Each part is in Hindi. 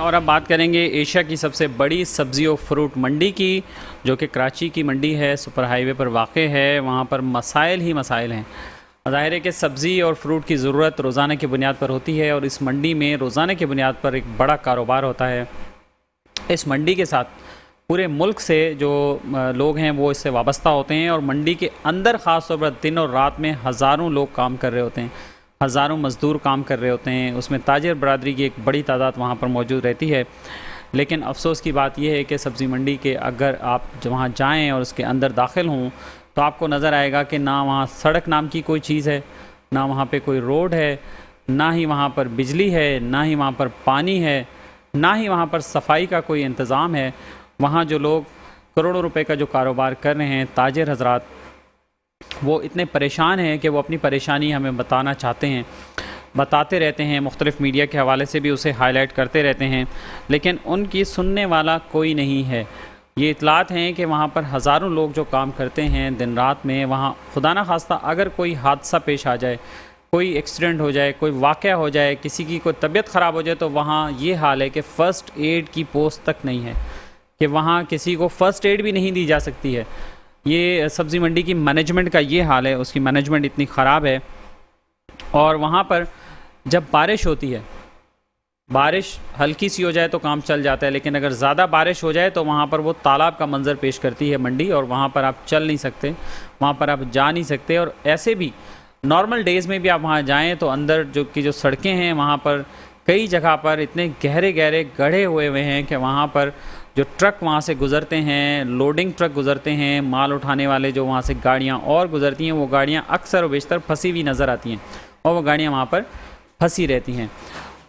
और अब बात करेंगे एशिया की सबसे बड़ी सब्ज़ी और फ्रूट मंडी की, जो कि कराची की मंडी है, सुपर हाईवे पर वाक़ है। वहाँ पर मसाइल ही मसाइल हैं। ज़ाहिर है कि सब्ज़ी और फ्रूट की ज़रूरत रोज़ाना की बुनियाद पर होती है और इस मंडी में रोज़ाना की बुनियाद पर एक बड़ा कारोबार होता है। इस मंडी के साथ पूरे मुल्क से जो लोग हैं वो इससे वाबस्ता होते हैं और मंडी के अंदर ख़ास तौर पर दिन और रात में हज़ारों लोग काम कर रहे होते हैं, हज़ारों मज़दूर काम कर रहे होते हैं। उसमें ताजिर बरादरी की एक बड़ी तादाद वहाँ पर मौजूद रहती है। लेकिन अफसोस की बात यह है कि सब्ज़ी मंडी के अगर आप वहाँ जाएँ और उसके अंदर दाखिल हों तो आपको नज़र आएगा कि ना वहाँ सड़क नाम की कोई चीज़ है, ना वहाँ पे कोई रोड है, ना ही वहाँ पर बिजली है, ना ही वहाँ पर पानी है, ना ही वहाँ पर सफाई का कोई इंतज़ाम है। वहाँ जो लोग करोड़ों रुपए का जो कारोबार कर रहे हैं, ताजिर हजरात, वो इतने परेशान हैं कि वो अपनी परेशानी हमें बताना चाहते हैं, बताते रहते हैं, मुख्तलिफ़ मीडिया के हवाले से भी उसे हाईलाइट करते रहते हैं, लेकिन उनकी सुनने वाला कोई नहीं है। ये इतलात हैं कि वहाँ पर हज़ारों लोग जो काम करते हैं दिन रात में, वहाँ खुदा न खास्ता अगर कोई हादसा पेश आ जाए, कोई एक्सीडेंट हो जाए, कोई वाक़या हो जाए, किसी की कोई तबीयत ख़राब हो जाए, तो वहाँ ये हाल है कि फ़र्स्ट एड की पोस्ट तक नहीं है, कि वहाँ किसी को फ़र्स्ट एड भी नहीं दी जा सकती है। ये सब्ज़ी मंडी की मैनेजमेंट का ये हाल है, उसकी मैनेजमेंट इतनी ख़राब है। और वहाँ पर जब बारिश होती है, बारिश हल्की सी हो जाए तो काम चल जाता है, लेकिन अगर ज़्यादा बारिश हो जाए तो वहाँ पर वो तालाब का मंज़र पेश करती है मंडी, और वहाँ पर आप चल नहीं सकते, वहाँ पर आप जा नहीं सकते। और ऐसे भी नॉर्मल डेज़ में भी आप वहाँ जाएँ तो अंदर जो सड़कें हैं वहाँ पर कई जगह पर इतने गहरे गहरे गड्ढे हुए हैं कि वहाँ पर जो ट्रक वहाँ से गुज़रते हैं, लोडिंग ट्रक गुज़रते हैं, माल उठाने वाले जो वहाँ से गाड़ियाँ और गुज़रती हैं, वो गाड़ियाँ अक्सर और बेशतर फंसी हुई नज़र आती हैं और वो गाड़ियाँ वहाँ पर फंसी रहती हैं।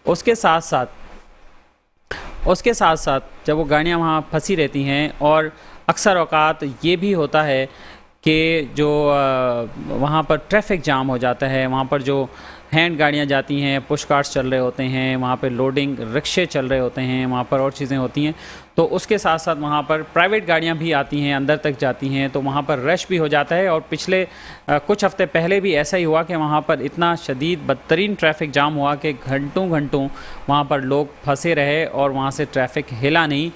उसके साथ साथ जब वो गाड़ियाँ वहाँ फंसी रहती हैं, और अक्सर औक़ात ये भी होता है कि जो वहाँ पर ट्रैफिक जाम हो जाता है, वहाँ पर जो हैंड गाड़ियाँ जाती हैं, पुश कार्ट्स चल रहे होते हैं, वहाँ पे लोडिंग रिक्शे चल रहे होते हैं, वहाँ पर और चीज़ें होती हैं, तो उसके साथ साथ वहाँ पर प्राइवेट गाड़ियाँ भी आती हैं, अंदर तक जाती हैं, तो वहाँ पर रश भी हो जाता है। और पिछले कुछ हफ़्ते पहले भी ऐसा ही हुआ कि वहाँ पर इतना शदीद बदतरीन ट्रैफिक जाम हुआ कि घंटों वहाँ पर लोग फंसे रहे और वहाँ से ट्रैफिक हिला नहीं।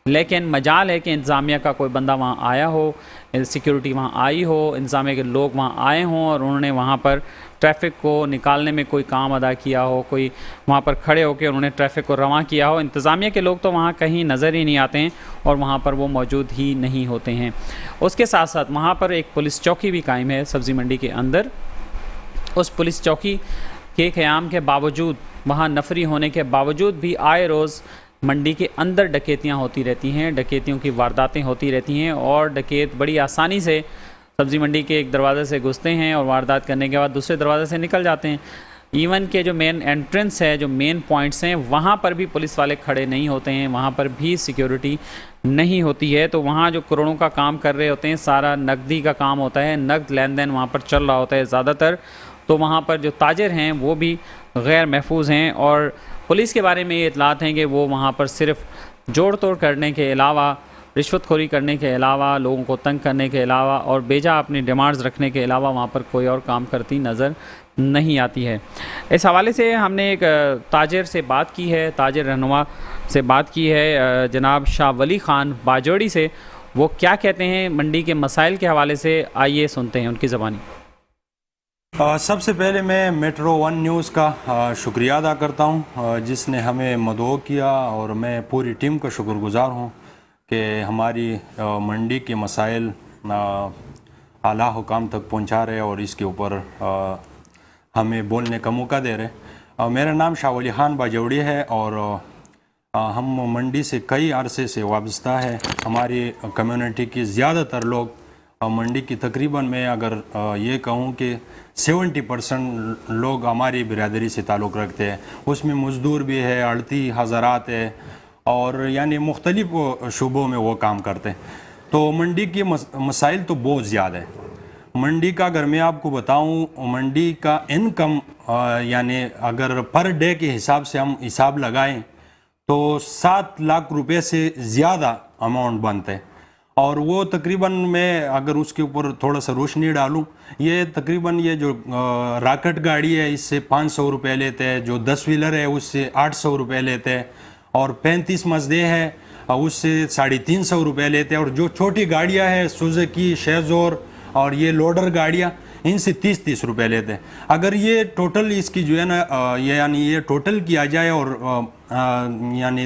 लेकिन मजाल है कि इंतज़ामिया का कोई बंदा वहाँ आया हो, सिक्योरिटी वहाँ आई हो, इंतज़ामिया के लोग वहाँ आए हों और उन्होंने वहाँ पर ट्रैफ़िक को निकालने में कोई काम अदा किया हो, कोई वहाँ पर खड़े होकर उन्होंने ट्रैफ़िक को रवां किया हो। इंतज़ामिया के लोग तो वहाँ कहीं नज़र ही नहीं आते हैं और वहाँ पर वो मौजूद ही नहीं होते हैं। उसके साथ साथ वहाँ पर एक पुलिस चौकी भी कायम है सब्ज़ी मंडी के अंदर। उस पुलिस चौकी के क़याम के बावजूद, वहाँ नफरी होने के बावजूद भी आए रोज़ मंडी के अंदर डकैतियाँ होती रहती हैं, डकैतियों की वारदातें होती रहती हैं और डकैत बड़ी आसानी से सब्ज़ी मंडी के एक दरवाज़े से घुसते हैं और वारदात करने के बाद दूसरे दरवाज़े से निकल जाते हैं। इवन के जो मेन एंट्रेंस है, जो मेन पॉइंट्स हैं, वहाँ पर भी पुलिस वाले खड़े नहीं होते हैं, वहाँ पर भी सिक्योरिटी नहीं होती है। तो वहाँ जो करोड़ों का काम कर रहे होते हैं, सारा नकदी का काम होता है, नकद लेन देन वहाँ पर चल रहा होता है ज़्यादातर। तो वहाँ पर जो ताजिर हैं वो भी गैर महफूज हैं और पुलिस के बारे में ये इतलात हैं कि वो वहाँ पर सिर्फ जोड़ तोड़ करने के अलावा, रिश्वतखोरी करने के अलावा, लोगों को तंग करने के अलावा और बेजा अपनी डिमांड्स रखने के अलावा वहाँ पर कोई और काम करती नज़र नहीं आती है। इस हवाले से हमने एक ताजिर से बात की है, ताजिर रहनुमा से बात की है, जनाब शाह वली ख़ान बाजोड़ी से। वो क्या कहते हैं मंडी के मसाइल के हवाले से, आइए सुनते हैं उनकी ज़बानी। सबसे पहले मैं मेट्रो वन न्यूज़ का शुक्रिया अदा करता हूँ जिसने हमें मदऊ किया, और मैं पूरी टीम का शुक्रगुज़ार हूँ कि हमारी मंडी के मसाइल आला हुकाम तक पहुँचा रहे और इसके ऊपर हमें बोलने का मौका दे रहे। मेरा नाम शाह वली ख़ान बाजौड़ी है और हम मंडी से कई अरसे से वाबस्ता है। हमारी कम्युनिटी की ज़्यादातर लोग मंडी की तकरीबन मैं अगर ये कहूँ कि 70% लोग हमारी बिरादरी से ताल्लुक़ रखते हैं। उसमें मज़दूर भी है, आड़ती हज़रात है और यानी मुख्तलिफ़ शुबों में वो काम करते हैं। तो मंडी के मसाइल तो बहुत ज़्यादा है। मंडी का अगर मैं आपको बताऊं, मंडी का इनकम यानी अगर पर डे के हिसाब से हम हिसाब लगाएं तो 7 लाख रुपए से ज़्यादा अमाउंट बनते हैं। और वो तकरीबन मैं अगर उसके ऊपर थोड़ा सा रोशनी डालूं, ये तकरीबन ये जो रॉकेट गाड़ी है इससे 500 रुपये लेते हैं, जो 10 व्हीलर है उससे 800 रुपये लेते हैं, और 35 मजदे है उससे 350 रुपये लेते हैं। और जो छोटी गाड़ियाँ हैं सुजुकी शेजोर और ये लोडर गाड़ियाँ, इनसे 30-30 रुपये लेते हैं। अगर ये टोटल इसकी जो है ना ये यानी ये टोटल किया जाए और यानी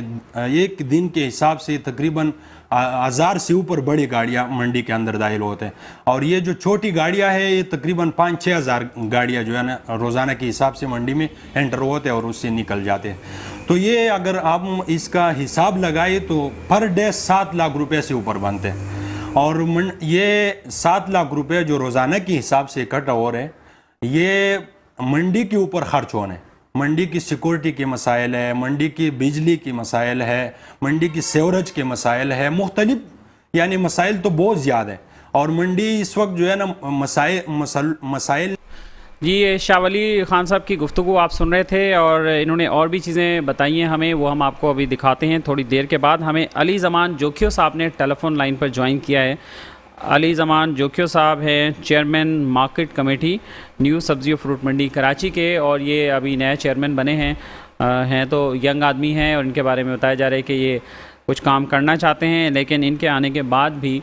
एक दिन के हिसाब से तकरीबन 1000 से ऊपर बड़ी गाड़ियाँ मंडी के अंदर दाखिल होते हैं। और ये जो छोटी गाड़ियाँ हैं ये तकरीबन 5-6 हज़ार गाड़ियाँ जो है ना रोज़ाना के हिसाब से मंडी में एंटर होते हैं और उससे निकल जाते हैं। तो ये अगर आप इसका हिसाब लगाए तो पर डे 7 लाख रुपए से ऊपर बनते हैं। और ये 7 लाख रुपए जो रोज़ाना के हिसाब से इकट्ठा हो रहे हैं, ये मंडी के ऊपर खर्च होने, मंडी की सिक्योरिटी के मसाइल है, मंडी की बिजली की मसाइल है, मंडी की सेवरेज के मसाइल है, मुख्तलिफ यानी मसाइल तो बहुत ज़्यादा है। और मंडी इस वक्त जो है ना मसाइल जी, ये शाह वली ख़ान साहब की गुफ्तगू आप सुन रहे थे और इन्होंने और भी चीज़ें बताई हैं हमें, वो हम आपको अभी दिखाते हैं थोड़ी देर के बाद। हमें अली ज़मान जोखियो साहब ने टेलीफोन लाइन पर ज्वाइन किया है। अली ज़मान जोखियो साहब हैं चेयरमैन मार्केट कमेटी न्यू सब्ज़ी और फ्रूट मंडी कराची के, और ये अभी नए चेयरमैन बने हैं तो यंग आदमी हैं और इनके बारे में बताया जा रहा है कि ये कुछ काम करना चाहते हैं, लेकिन इनके आने के बाद भी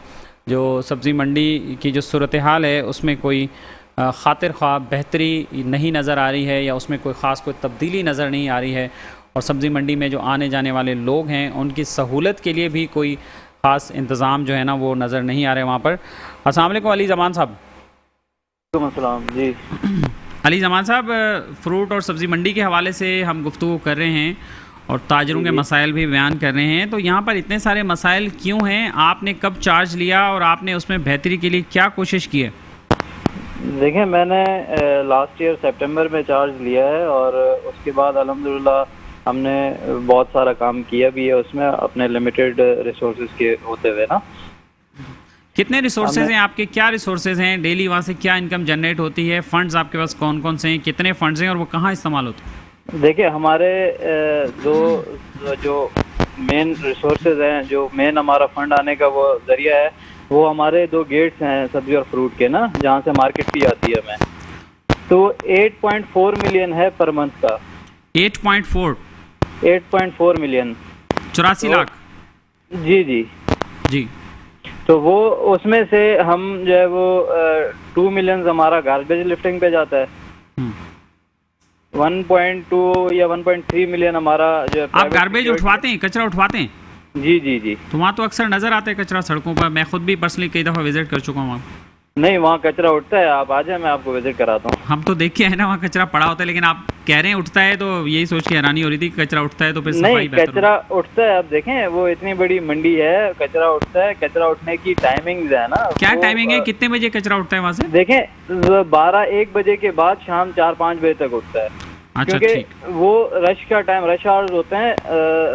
जो सब्ज़ी मंडी की जो सूरत हाल है उसमें कोई खातिर ख्वाह बेहतरी नहीं नज़र आ रही है या उसमें कोई ख़ास कोई तब्दीली नज़र नहीं आ रही है। और सब्ज़ी मंडी में जो आने जाने वाले लोग हैं उनकी सहूलत के लिए भी कोई ख़ास इंतज़ाम जो है ना वो नज़र नहीं आ रहे वहाँ पर। अस्सलाम वालेकुम अली ज़मान साहब। अस्सलाम जी। अली ज़मान साहब, फ्रूट और सब्ज़ी मंडी के हवाले से हम गुफ्तगू कर रहे हैं और ताजरों के मसाइल भी बयान कर रहे हैं, तो यहाँ पर इतने सारे मसाइल क्यों हैं? आपने कब चार्ज लिया और आपने उसमें बेहतरी के लिए क्या कोशिश की है? देखें, मैंने लास्ट ईयर सितंबर में चार्ज लिया है और उसके बाद अल्हम्दुलिल्लाह हमने बहुत सारा काम किया भी है उसमें अपने लिमिटेड रिसोर्सेज के होते हुए ना। कितने रिसोर्सेज हैं आपके, क्या रिसोर्सेज हैं, डेली वहाँ से क्या इनकम जनरेट होती है, फंड्स आपके पास कौन कौन से हैं, कितने फंड्स हैं और वो कहाँ इस्तेमाल होते हैं? देखिए, हमारे जो मेन रिसोर्सेज हैं, जो मेन हमारा फंड आने का वो जरिया है, वो हमारे 2 गेट्स हैं सब्जी और फ्रूट के ना, जहाँ से मार्केट फी आती है हमें। तो 8.4 मिलियन है पर मंथ का। 8.4 मिलियन, 84 लाख। जी जी जी। तो वो उसमें से हम जो है वो 2 मिलियन हमारा गार्बेज लिफ्टिंग पे जाता है। 1.2 या 1.3 मिलियन हमारा जो आप गार्बेज उठवाते हैं, कचरा उठवाते हैं? जी जी जी। तो वहाँ तो अक्सर नज़र आता है कचरा सड़कों पर, मैं खुद भी पर्सनली कई दफ़ा विजिट कर चुका हूँ वहाँ। नहीं, वहाँ कचरा उठता है, आप आ जाए, मैं आपको विजिट कराता हूँ। हम तो देख के आए ना, वहाँ कचरा पड़ा होता है, लेकिन आप कह रहे हैं उठता है, तो यही सोच के हैरानी हो रही थी। कचरा उठता है तो फिर सफाई नहीं, कचरा उठता है। आप देखें, वो इतनी बड़ी मंडी है, कचरा उठता है। कचरा उठने की टाइमिंग है ना, क्या टाइमिंग है, कितने बजे कचरा उठता है वहाँ से? देखें, 12-1 बजे के बाद शाम 4-5 बजे तक उठता है। अच्छा, क्योंकि वो रश का टाइम, रश आवर्स होते हैं,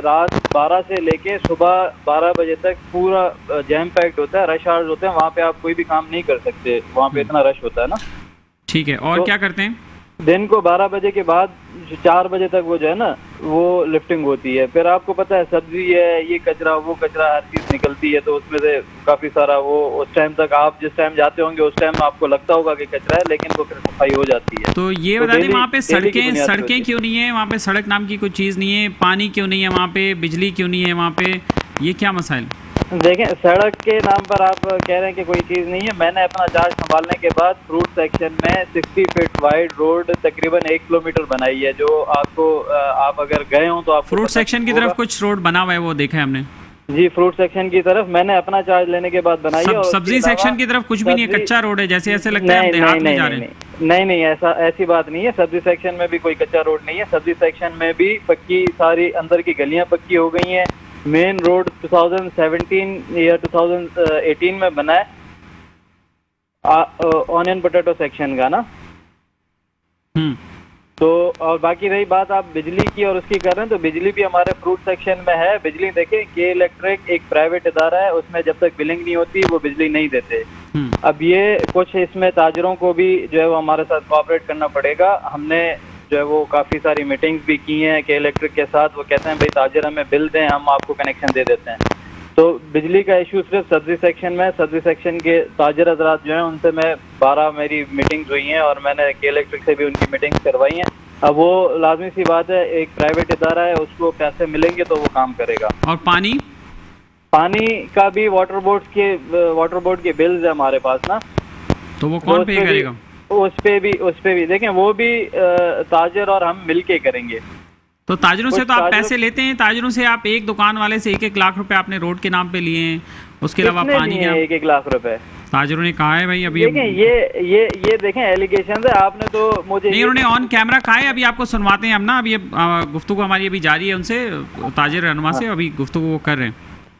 रात 12 से लेके सुबह 12 बजे तक पूरा जैम पैक्ड होता है, रश आवर्स होते हैं। वहाँ पे आप कोई भी काम नहीं कर सकते, वहाँ पे इतना रश होता है ना। ठीक है, और तो क्या करते हैं? दिन को 12 बजे के बाद 4 बजे तक वो जो है ना वो लिफ्टिंग होती है। फिर आपको पता है सब्जी है, ये कचरा, वो कचरा, हर चीज़ निकलती है, तो उसमें से काफ़ी सारा वो उस टाइम तक, आप जिस टाइम जाते होंगे उस टाइम आपको लगता होगा कि कचरा है, लेकिन वो फिर सफाई हो जाती है। तो ये बता दें, वहाँ पे सड़कें क्यों नहीं है? वहाँ पे सड़क नाम की कोई चीज़ नहीं है, पानी क्यों नहीं है वहाँ पे, बिजली क्यों नहीं है वहाँ पे, ये क्या मसाइल? देखें, सड़क के नाम पर आप कह रहे हैं कि कोई चीज़ नहीं है। मैंने अपना चार्ज संभालने के बाद फ्रूट सेक्शन में 60 फीट वाइड रोड तकरीबन 1 किलोमीटर बनाई है, जो आपको आप अगर गए हो तो आप फ्रूट सेक्शन की तरफ कुछ रोड बना हुआ है, वो देखा है हमने। जी, फ्रूट सेक्शन की तरफ मैंने अपना चार्ज लेने के बाद बनाई है। सब्जी सेक्शन की तरफ कुछ भी नहीं है, कच्चा रोड है, जैसे ऐसे लगता है आप देहात में जा रहे हैं। नहीं, ऐसी बात नहीं है। सब्जी सेक्शन में भी कोई कच्चा रोड नहीं है। सब्जी सेक्शन में भी पक्की, सारी अंदर की गलियां पक्की हो गई हैं। मेन रोड 2017 या 2018 में बना है, ऑनियन पोटैटो सेक्शन का ना। तो और बाकी रही बात आप बिजली की और उसकी कर रहे हैं, तो बिजली भी हमारे फ्रूट सेक्शन में है। बिजली देखें, के इलेक्ट्रिक एक प्राइवेट इदारा है, उसमें जब तक बिलिंग नहीं होती वो बिजली नहीं देते। अब ये कुछ इसमें ताजरों को भी जो है वो हमारे साथ कोऑपरेट करना पड़ेगा। हमने जो है वो काफ़ी सारी मीटिंग्स भी की हैं के इलेक्ट्रिक के साथ। वो कहते हैं भाई ताजर हमें बिल दें, हम आपको कनेक्शन दे देते हैं। तो बिजली का इशू सिर्फ सब्जी सेक्शन में, सब्जी सेक्शन के ताजर हजरात जो हैं उनसे मैं 12 मेरी मीटिंग्स हुई हैं और मैंने के इलेक्ट्रिक से भी उनकी मीटिंग्स करवाई हैं। अब वो लाजमी सी बात है, एक प्राइवेट इदारा है, उसको पैसे मिलेंगे तो वो काम करेगा। और पानी का भी वाटर बोर्ड के बिल्स है हमारे पास ना, तो वो कौन पे करेगा? उस पे भी देखें, वो भी ताजर और हम मिलके करेंगे। तो ताजरों से तो आप पैसे लेते हैं, ताजरों से आप एक दुकान वाले से 1-1 लाख रुपए आपने रोड के नाम पे लिए हैं, उसके अलावा पानी के 1-1 लाख रुपए ताजरों ने कहा है भाई। अभी देखें ये देखें एलिगेशन है, आपने तो मुझे नहीं, उन्होंने ऑन कैमरा कहा है। अभी आपको सुनवाते हैं हम ना, अभी गुफ्तगू हमारी अभी जारी है उनसे, ताजिर रहनुमा से अभी गुफ्तगू वो कर रहे हैं।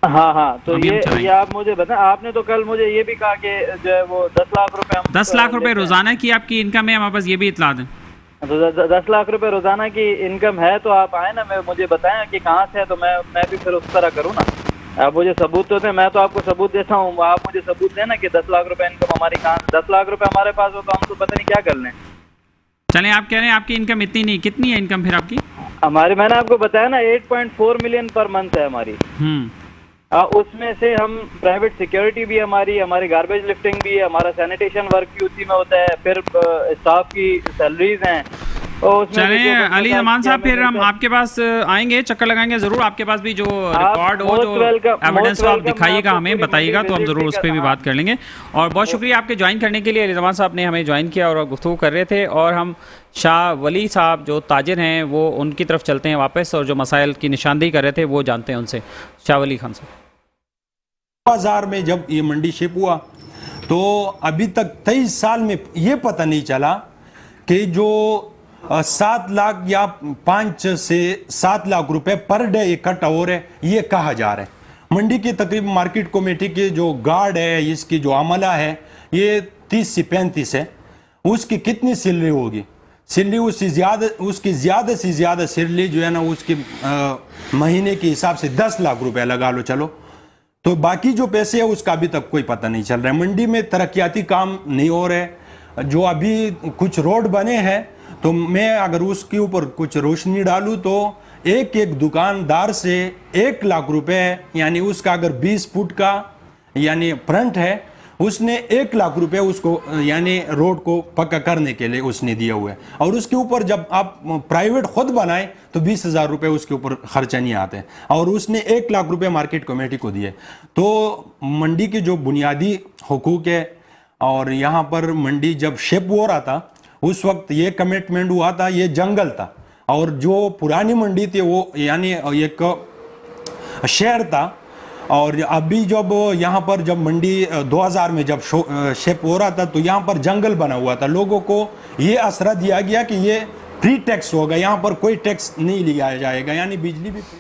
हाँ, तो ये आप मुझे बताएं, आपने तो कल मुझे ये भी कहा कि जो है वो 10 लाख रुपए 10 लाख रुपए रोजाना की आपकी इनकम है, हमारे पास ये भी इतला दें। तो 10 लाख रुपए रोजाना की इनकम है, तो आप आए ना, मुझे बताएं कि कहाँ से है, तो मैं भी फिर उस तरह करूँ ना। आप मुझे सबूत तो थे, मैं तो आपको सबूत देता हूँ, आप मुझे सबूत देना कि 10 लाख रुपए इनकम हमारी कहाँ से। 10 लाख रुपए हमारे पास हो तो हम तो पता नहीं क्या कर लें। चलें, आप कह रहे हैं आपकी इनकम इतनी नहीं, कितनी है इनकम फिर आपकी? हमारी, मैंने आपको बताया ना, 8.4 मिलियन पर मंथ है हमारी। उसमें से हम प्राइवेट सिक्योरिटी भी हमारी गार्बेज लिफ्टिंग भी है, हमारा सैनिटेशन वर्क भी उसी में होता है, फिर स्टाफ की सैलरीज हैं। चलें अली ज़मान साहब, फिर हम आपके पास आएंगे, चक्कर लगाएंगे ज़रूर। आपके पास भी जो रिकॉर्ड हो, जो एविडेंस हो, आप दिखाइएगा, हमें बताइएगा, तो हम ज़रूर उस पर भी बात कर लेंगे। और बहुत शुक्रिया आपके ज्वाइन करने के लिए। अली ज़मान साहब ने हमें ज्वाइन किया और गुफ्तगू कर रहे थे, और हम शाह वली साहब जो ताजिर हैं वो उनकी तरफ चलते हैं वापस, और जो मसाइल की निशानदेही कर रहे थे वो जानते हैं उनसे। शाह वली खान साहब, 2000 में जब ये मंडी शिप हुआ तो अभी तक 23 साल में ये पता नहीं चला कि जो 7 लाख या 5 से 7 लाख रुपए पर डे इकट्ठा हो रहे, ये कहा जा रहा है। मंडी की तकरीबन मार्केट कमेटी के जो गार्ड है, इसकी जो अमला है, ये 30 से 35 है। उसकी कितनी सैलरी होगी? सैलरी उसकी ज़्यादा से ज़्यादा सैलरी जो है ना, उसके महीने के हिसाब से 10 लाख रुपए लगा लो चलो, तो बाकी जो पैसे है उसका अभी तक कोई पता नहीं चल रहा है। मंडी में तरक्याती काम नहीं हो रहे। जो अभी कुछ रोड बने हैं, तो मैं अगर उसके ऊपर कुछ रोशनी डालूं तो एक एक दुकानदार से 1 लाख रुपए, यानी उसका अगर 20 फुट का यानी फ्रंट है, उसने 1 लाख रुपए उसको यानी रोड को पक्का करने के लिए उसने दिया हुआ है। और उसके ऊपर जब आप प्राइवेट खुद बनाए तो 20,000 रुपए उसके ऊपर खर्चा नहीं आते, और उसने 1 लाख रुपए मार्केट कमेटी को दिए। तो मंडी के जो बुनियादी हुकूक है, और यहाँ पर मंडी जब शेप हो रहा था उस वक्त ये कमिटमेंट हुआ था, ये जंगल था, और जो पुरानी मंडी थी वो यानी एक शहर था। और अभी जब यहाँ पर जब मंडी 2000 में जब शेप हो रहा था तो यहाँ पर जंगल बना हुआ था। लोगों को ये असरा दिया गया कि ये फ्री टैक्स होगा, यहाँ पर कोई टैक्स नहीं लिया जाएगा, यानी बिजली भी फ्री।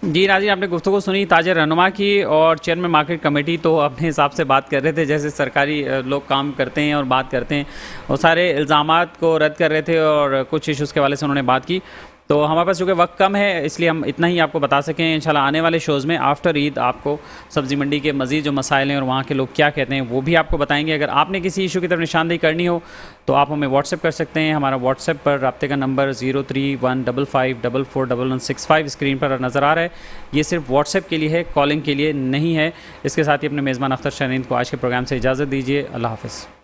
जी नाज़रीन, आपने गुफ्तगू सुनी ताजिर रहनुमा की, और चेयरमैन मार्केट कमेटी तो अपने हिसाब से बात कर रहे थे जैसे सरकारी लोग काम करते हैं और बात करते हैं, और सारे इल्ज़ामात को रद्द कर रहे थे, और कुछ इश्यूज़ के वाले से उन्होंने बात की। तो हमारे पास चूँकि वक्त कम है, इसलिए हम इतना ही आपको बता सकें। इंशाल्लाह आने वाले शोज़ में आफ्टर ईद आपको सब्ज़ी मंडी के मज़ीद जो मसाइल हैं और वहाँ के लोग क्या कहते हैं वो भी आपको बताएंगे। अगर आपने किसी इशू की तरफ निशानदेही करनी हो तो आप हमें व्हाट्सएप कर सकते हैं। हमारा व्हाट्सएप पर रब्ते का नंबर 0315541165 स्क्रीन पर नज़र आ रहा है। ये सिर्फ व्हाट्सएप के लिए है, कॉलिंग के लिए नहीं है। इसके साथ ही अपने मेज़बान अख्तर शरीन को आज के प्रोग्राम से इजाज़त दीजिए। अल्लाह हाफ़िज़।